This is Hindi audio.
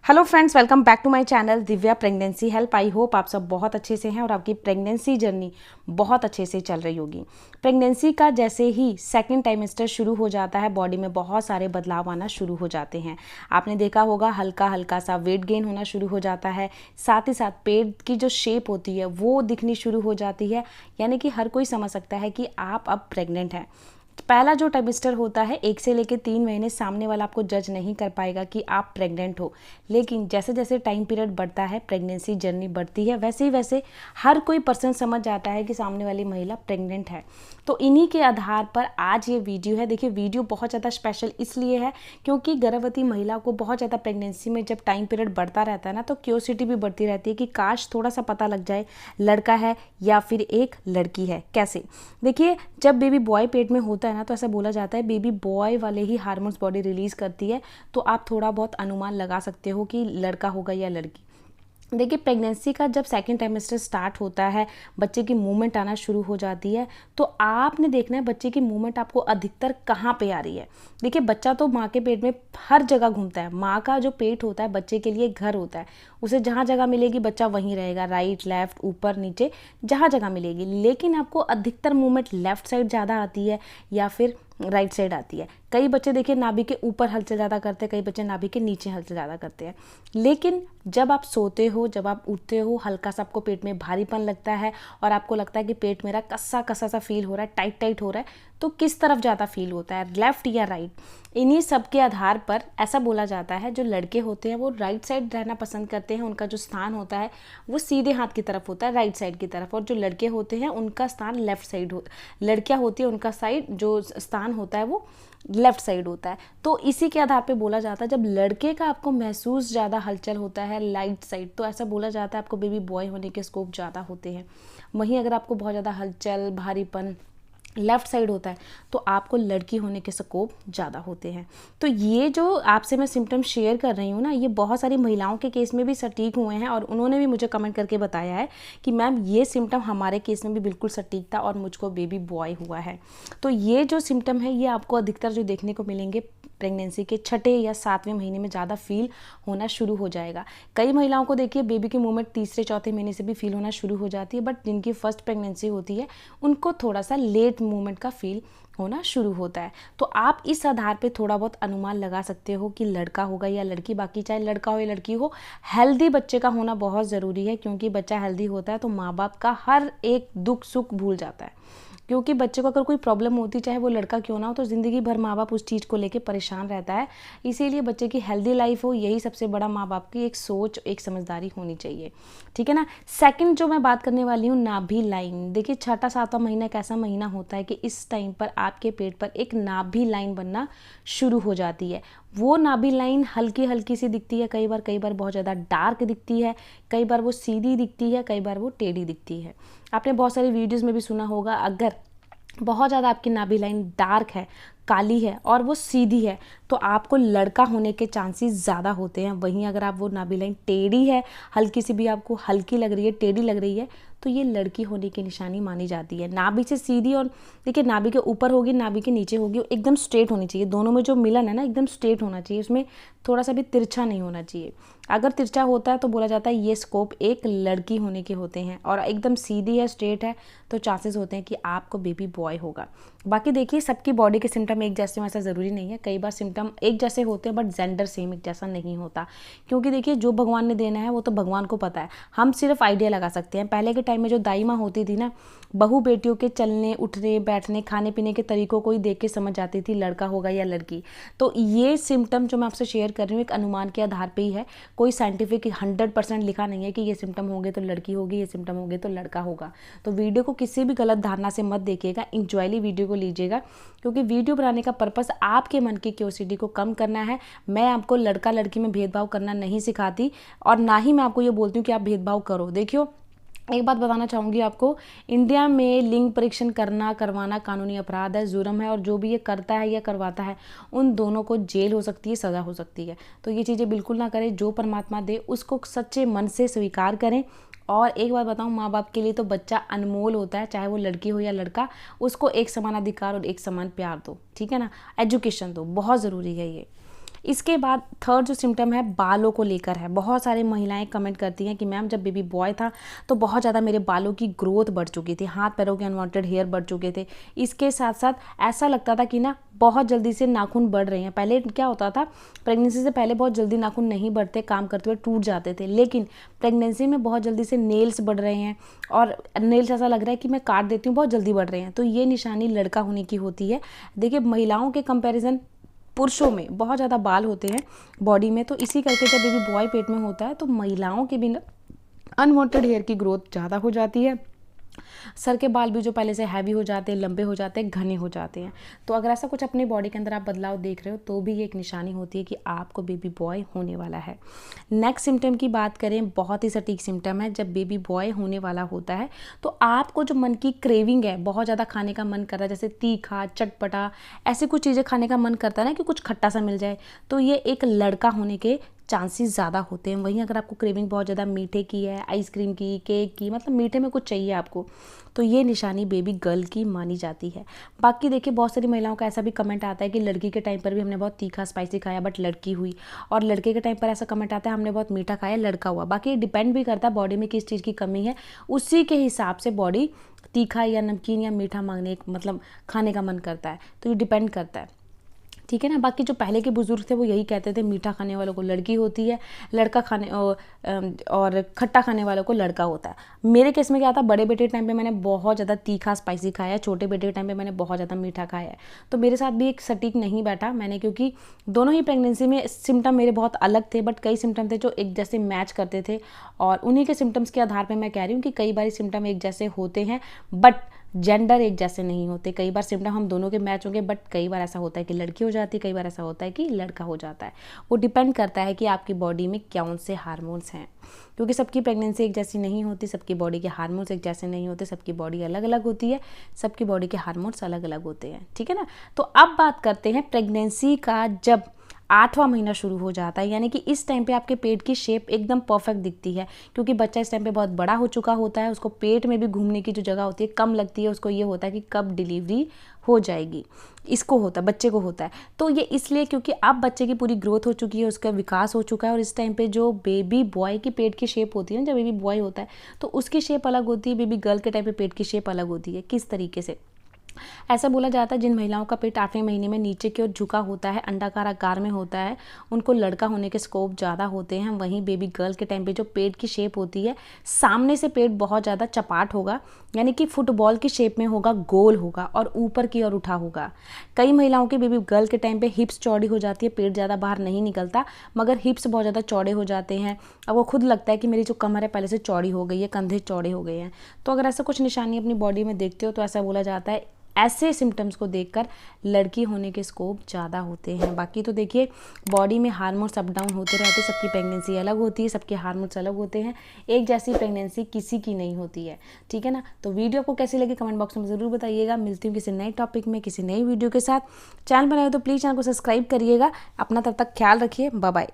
Hello friends, welcome back to my channel Divya pregnancy help. I hope आप सब बहुत अच्छे से हैं और आपकी प्रेगनेंसी जर्नी बहुत अच्छे से चल रही होगी। प्रेगनेंसी का जैसे ही सेकंड टाइमेस्टर शुरू हो जाता है, बॉडी में बहुत सारे बदलाव आना शुरू हो जाते हैं। आपने देखा होगा हल्का हल्का सा वेट गेन होना शुरू हो जाता है, साथ ही साथ पेट की जो शेप होती है वो दिखनी शुरू हो जाती है। यानी कि हर कोई समझ सकता है कि आप अब प्रेग्नेंट हैं। पहला जो टाइमेस्टर होता है 1 से लेकर 3 महीने सामने वाला आपको जज नहीं कर पाएगा कि आप प्रेग्नेंट हो। लेकिन जैसे जैसे टाइम पीरियड बढ़ता है, प्रेगनेंसी जर्नी बढ़ती है, वैसे ही वैसे हर कोई पर्सन समझ जाता है कि सामने वाली महिला प्रेग्नेंट है। तो इन्हीं के आधार पर आज ये वीडियो है। देखिए, वीडियो बहुत ज़्यादा स्पेशल इसलिए है क्योंकि गर्भवती महिला को बहुत ज़्यादा प्रेगनेंसी में जब टाइम पीरियड बढ़ता रहता है ना, तो क्यूरियोसिटी भी बढ़ती रहती है कि काश थोड़ा सा पता लग जाए लड़का है या फिर एक लड़की है। कैसे? देखिए, जब बेबी बॉय पेट में होता है ना, तो ऐसा बोला जाता है बेबी बॉय वाले ही हार्मोन्स बॉडी रिलीज करती है। तो आप थोड़ा बहुत अनुमान लगा सकते हो कि लड़का होगा या लड़की। देखिए, प्रेगनेंसी का जब सेकंड टाइमेस्टर स्टार्ट होता है, बच्चे की मूवमेंट आना शुरू हो जाती है। तो आपने देखना है बच्चे की मूवमेंट आपको अधिकतर कहाँ पे आ रही है। देखिए, बच्चा तो माँ के पेट में हर जगह घूमता है। माँ का जो पेट होता है बच्चे के लिए घर होता है। उसे जहाँ जगह मिलेगी बच्चा वहीं रहेगा, राइट लेफ्ट ऊपर नीचे जहाँ जगह मिलेगी। लेकिन आपको अधिकतर मूवमेंट लेफ्ट साइड ज़्यादा आती है या फिर राइट साइड आती है। कई बच्चे देखिए नाभि के ऊपर हलचल ज़्यादा करते हैं, कई बच्चे नाभि के नीचे हलचल ज़्यादा करते हैं। लेकिन जब आप सोते हो, जब आप उठते हो, हल्का सा आपको पेट में भारीपन लगता है और आपको लगता है कि पेट मेरा कस्सा कस्सा सा फील हो रहा है, टाइट टाइट हो रहा है, तो किस तरफ ज़्यादा फील होता है, लेफ्ट या राइट? इन्हीं सब के आधार पर ऐसा बोला जाता है जो लड़के होते हैं वो राइट साइड रहना पसंद करते हैं। उनका जो स्थान होता है वो सीधे हाथ की तरफ होता है, राइट साइड की तरफ। और जो लड़के होते हैं उनका स्थान लेफ्ट साइड होता है। लड़कियाँ होती है उनका साइड जो स्थान होता है वो लेफ्ट साइड होता है। तो इसी के आधार पे बोला जाता है जब लड़के का आपको महसूस ज़्यादा हलचल होता है राइट साइड, तो ऐसा बोला जाता है आपको बेबी बॉय होने के स्कोप ज़्यादा होते हैं। वहीं अगर आपको बहुत ज़्यादा हलचल भारीपन लेफ्ट साइड होता है तो आपको लड़की होने के स्कोप ज़्यादा होते हैं। तो ये जो आपसे मैं सिम्टम शेयर कर रही हूँ ना, ये बहुत सारी महिलाओं के केस में भी सटीक हुए हैं और उन्होंने भी मुझे कमेंट करके बताया है कि मैम ये सिम्टम हमारे केस में भी बिल्कुल सटीक था और मुझको बेबी बॉय हुआ है। तो ये जो सिम्टम है ये आपको अधिकतर जो देखने को मिलेंगे प्रेगनेंसी के छठे या सातवें महीने में ज़्यादा फील होना शुरू हो जाएगा। कई महिलाओं को देखिए बेबी की मूवमेंट तीसरे चौथे महीने से भी फील होना शुरू हो जाती है, बट जिनकी फर्स्ट प्रेगनेंसी होती है उनको थोड़ा सा लेट मूवमेंट का फील होना शुरू होता है। तो आप इस आधार पे थोड़ा बहुत अनुमान लगा सकते हो कि लड़का होगा या लड़की। बाकी चाहे लड़का हो या लड़की हो, हेल्दी बच्चे का होना बहुत ज़रूरी है क्योंकि बच्चा हेल्दी होता है तो माँ बाप का हर एक दुख सुख भूल जाता है। क्योंकि बच्चे को अगर कोई प्रॉब्लम होती, चाहे वो लड़का क्यों ना हो, तो ज़िंदगी भर माँ बाप उस चीज़ को लेके परेशान रहता है। इसीलिए बच्चे की हेल्दी लाइफ हो, यही सबसे बड़ा माँ बाप की एक सोच, एक समझदारी होनी चाहिए। ठीक है ना। सेकंड जो मैं बात करने वाली हूँ, नाभि लाइन। देखिए, छठा सातवां महीना एक ऐसा महीना होता है कि इस टाइम पर आपके पेट पर एक नाभि लाइन बनना शुरू हो जाती है। वो नाभि लाइन हल्की हल्की सी दिखती है, कई बार बहुत ज़्यादा डार्क दिखती है, कई बार वो सीधी दिखती है, कई बार वो टेढ़ी दिखती है। आपने बहुत सारी वीडियोज़ में भी सुना होगा, अगर बहुत ज़्यादा आपकी नाभि लाइन डार्क है, काली है और वो सीधी है तो आपको लड़का होने के चांसेस ज़्यादा होते हैं। वहीं अगर आप वो नाभि लाइन टेढ़ी है, हल्की सी भी आपको हल्की लग रही है, टेढ़ी लग रही है, तो ये लड़की होने की निशानी मानी जाती है। नाभि से सीधी, और देखिए नाभि के ऊपर होगी, नाभि के नीचे होगी, एकदम स्ट्रेट होनी चाहिए। दोनों में जो मिलन है ना एकदम स्ट्रेट होना चाहिए, उसमें थोड़ा सा भी तिरछा नहीं होना चाहिए। अगर तिरछा होता है तो बोला जाता है ये स्कोप एक लड़की होने के होते हैं, और एकदम सीधी है, स्ट्रेट है, तो चांसेस होते हैं कि आपको बेबी बॉय होगा। बाकी देखिए, सबकी बॉडी के सिम्टम एक जैसे हों ऐसा ज़रूरी नहीं है। कई बार सिम्टम एक जैसे होते हैं बट जेंडर सेम एक जैसा नहीं होता, क्योंकि देखिए जो भगवान ने देना है वो तो भगवान को पता है, हम सिर्फ आइडिया लगा सकते हैं। पहले के टाइम में जो दाई माँ होती थी ना, बहू बेटियों के चलने उठने बैठने खाने पीने के तरीकों को ही देख के समझ जाती थी लड़का होगा या लड़की। तो ये सिम्टम जो मैं आपसे शेयर कर रही हूँ एक अनुमान के आधार पर ही है, कोई साइंटिफिक 100% लिखा नहीं है कि ये सिम्टम होंगे तो लड़की होगी, ये सिम्टम होंगे तो लड़का होगा। तो वीडियो को किसी भी गलत धारणा से मत देखिएगा, इंजॉयली वीडियो को लीजिएगा, क्योंकि वीडियो बनाने का पर्पस आपके मन की क्यूरियोसिटी को कम करना है। मैं आपको लड़का लड़की में भेदभाव करना नहीं सिखाती और ना ही मैं आपको ये बोलती हूँ कि आप भेदभाव करो। देखियो, एक बात बताना चाहूँगी आपको, इंडिया में लिंग परीक्षण करवाना कानूनी अपराध है, जुर्म है, और जो भी ये करता है या करवाता है उन दोनों को जेल हो सकती है, सज़ा हो सकती है। तो ये चीज़ें बिल्कुल ना करें। जो परमात्मा दे उसको सच्चे मन से स्वीकार करें। और एक बात बताऊँ, माँ बाप के लिए तो बच्चा अनमोल होता है, चाहे वो लड़की हो या लड़का, उसको एक समान अधिकार और एक समान प्यार दो। ठीक है ना। एजुकेशन दो, बहुत ज़रूरी है ये। इसके बाद थर्ड जो सिम्टम है बालों को लेकर है। बहुत सारी महिलाएं कमेंट करती हैं कि मैम जब बेबी बॉय था तो बहुत ज़्यादा मेरे बालों की ग्रोथ बढ़ चुकी थी, हाथ पैरों के अनवांटेड हेयर बढ़ चुके थे। इसके साथ साथ ऐसा लगता था कि ना बहुत जल्दी से नाखून बढ़ रहे हैं। पहले क्या होता था, प्रेगनेंसी से पहले बहुत जल्दी नाखून नहीं बढ़ते, काम करते हुए टूट जाते थे, लेकिन प्रेगनेंसी में बहुत जल्दी से नेल्स बढ़ रहे हैं और नेल्स ऐसा लग रहा है कि मैं काट देती हूँ, बहुत जल्दी बढ़ रहे हैं। तो ये निशानी लड़का होने की होती है। देखिए महिलाओं के कंपैरिजन पुरुषों में बहुत ज़्यादा बाल होते हैं बॉडी में, तो इसी करके जब बेबी बॉय पेट में होता है तो महिलाओं के भी अनवांटेड हेयर की ग्रोथ ज़्यादा हो जाती है। सर के बाल भी जो पहले से हैवी हो जाते हैं, लंबे हो जाते हैं, घने हो जाते हैं। तो अगर ऐसा कुछ अपनी बॉडी के अंदर आप बदलाव देख रहे हो तो भी ये एक निशानी होती है कि आपको बेबी बॉय होने वाला है। नेक्स्ट सिम्टम की बात करें, बहुत ही सटीक सिम्टम है। जब बेबी बॉय होने वाला होता है तो आपको जो मन की क्रेविंग है, बहुत ज़्यादा खाने का मन कर रहा है, जैसे तीखा, चटपटा, ऐसी कुछ चीज़ें खाने का मन करता है ना कि कुछ खट्टा सा मिल जाए, तो ये एक लड़का होने के चांसेस ज़्यादा होते हैं। वहीं अगर आपको क्रेविंग बहुत ज़्यादा मीठे की है, आइसक्रीम की, केक की, मतलब मीठे में कुछ चाहिए आपको, तो ये निशानी बेबी गर्ल की मानी जाती है। बाकी देखिए बहुत सारी महिलाओं का ऐसा भी कमेंट आता है कि लड़की के टाइम पर भी हमने बहुत तीखा स्पाइसी खाया बट लड़की हुई, और लड़के के टाइम पर ऐसा कमेंट आता है हमने बहुत मीठा खाया लड़का हुआ। बाकी ये डिपेंड भी करता है बॉडी में किस चीज़ की कमी है, उसी के हिसाब से बॉडी तीखा या नमकीन या मीठा मांगने मतलब खाने का मन करता है, तो ये डिपेंड करता है, ठीक है ना। बाकी जो पहले के बुजुर्ग थे वो यही कहते थे मीठा खाने वालों को लड़की होती है, लड़का खाने और खट्टा खाने वालों को लड़का होता है। मेरे केस में क्या था, बड़े बेटे के टाइम पे मैंने बहुत ज़्यादा तीखा स्पाइसी खाया है, छोटे बेटे के टाइम पे मैंने बहुत ज़्यादा मीठा खाया है, तो मेरे साथ भी एक सटीक नहीं बैठा मैंने, क्योंकि दोनों ही प्रेगनेंसी में सिम्टम मेरे बहुत अलग थे, बट कई सिम्टम थे जो एक जैसे मैच करते थे, और उन्हीं के सिम्टम्स के आधार पर मैं कह रही हूँ कि कई बार सिम्टम एक जैसे होते हैं बट जेंडर एक जैसे नहीं होते। कई बार सिम्टम हम दोनों के मैच होंगे बट कई बार ऐसा होता है कि लड़की हो जाती है, कई बार ऐसा होता है कि लड़का हो जाता है। वो डिपेंड करता है कि आपकी बॉडी में कौन से हार्मोन्स हैं, क्योंकि सबकी प्रेगनेंसी एक जैसी नहीं होती, सबकी बॉडी के हार्मोन्स एक जैसे नहीं होते, सबकी बॉडी अलग अलग होती है, सबकी बॉडी के हार्मोन्स अलग अलग होते हैं, ठीक है ना। तो अब बात करते हैं प्रेगनेंसी का, जब 8वां महीना शुरू हो जाता है, यानी कि इस टाइम पे आपके पेट की शेप एकदम परफेक्ट दिखती है, क्योंकि बच्चा इस टाइम पे बहुत बड़ा हो चुका होता है, उसको पेट में भी घूमने की जो जगह होती है कम लगती है, उसको ये होता है कि कब डिलीवरी हो जाएगी, इसको होता है, बच्चे को होता है। तो ये इसलिए क्योंकि अब बच्चे की पूरी ग्रोथ हो चुकी है, उसका विकास हो चुका है, और इस टाइम पे जो बेबी बॉय की पेट की शेप होती है ना, जब बेबी बॉय होता है तो उसकी शेप अलग होती है, बेबी गर्ल के टाइम पे पेट की शेप अलग होती है। किस तरीके से, ऐसा बोला जाता है जिन महिलाओं का पेट 8वें महीने में नीचे की ओर झुका होता है, अंडाकार आकार में होता है, उनको लड़का होने के स्कोप ज़्यादा होते हैं। वहीं बेबी गर्ल के टाइम पे जो पेट की शेप होती है, सामने से पेट बहुत ज़्यादा चपाट होगा, यानी कि फुटबॉल की शेप में होगा, गोल होगा और ऊपर की ओर उठा होगा। कई महिलाओं के बेबी गर्ल के टाइम पे हिप्स चौड़ी हो जाती है, पेट ज़्यादा बाहर नहीं निकलता, मगर हिप्स बहुत ज़्यादा चौड़े हो जाते हैं। अब वो खुद लगता है कि मेरी जो कमर है पहले से चौड़ी हो गई है, कंधे चौड़े हो गए हैं। तो अगर ऐसा कुछ निशानी अपनी बॉडी में देखते हो तो ऐसा बोला जाता है, ऐसे सिम्टम्स को देखकर लड़की होने के स्कोप ज़्यादा होते हैं। बाकी तो देखिए बॉडी में हार्मोन्स अप डाउन होते रहते हैं, सबकी प्रेगनेंसी अलग होती है, सबके हार्मोन्स अलग होते हैं, एक जैसी प्रेगनेंसी किसी की नहीं होती है, ठीक है ना। तो वीडियो को कैसी लगी कमेंट बॉक्स में ज़रूर बताइएगा। मिलती हूँ किसी नए टॉपिक में, किसी नई वीडियो के साथ। चैनल बनाए तो प्लीज़ चैनल को सब्सक्राइब करिएगा। अपना तब तक ख्याल रखिए, बाय बाय।